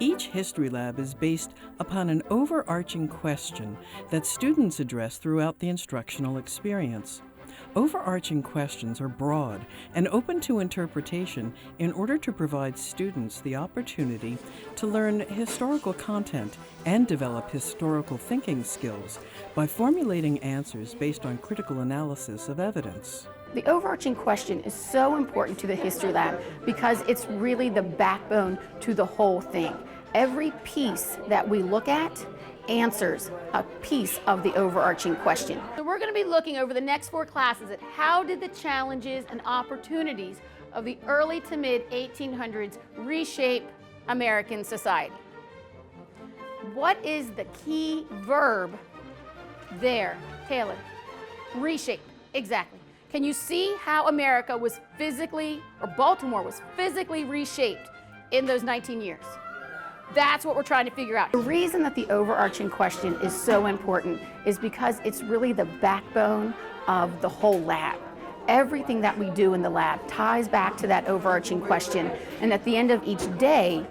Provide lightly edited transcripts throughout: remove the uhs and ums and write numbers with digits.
Each history lab is based upon an overarching question that students address throughout the instructional experience. Overarching questions are broad and open to interpretation in order to provide students the opportunity to learn historical content and develop historical thinking skills by formulating answers based on critical analysis of evidence. The overarching question is so important to the history lab because it's really the backbone to the whole thing. Every piece that we look at answers a piece of the overarching question. So we're going to be looking over the next 4 classes at how did the challenges and opportunities of the early to mid 1800s reshape American society. What is the key verb there? Taylor, reshape, exactly. Can you see how America was physically, or Baltimore was physically reshaped in those 19 years? That's what we're trying to figure out. The reason that the overarching question is so important is because it's really the backbone of the whole lab. Everything that we do in the lab ties back to that overarching question, and at the end of each day,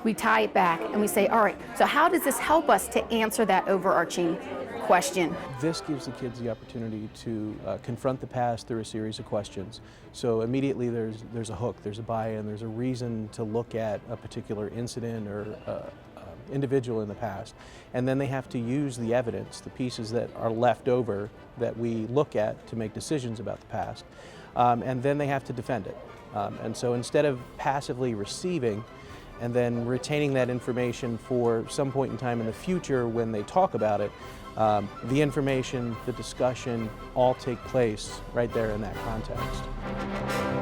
we tie it back and we say, all right, so how does this help us to answer that overarching question? This gives the kids the opportunity to confront the past through a series of questions. So immediately there's a hook, there's a buy-in, there's a reason to look at a particular incident or individual in the past. And then they have to use the evidence, the pieces that are left over that we look at to make decisions about the past. And then they have to defend it. And so instead of passively receiving and then retaining that information for some point in time in the future when they talk about it, the information, the discussion all take place right there in that context.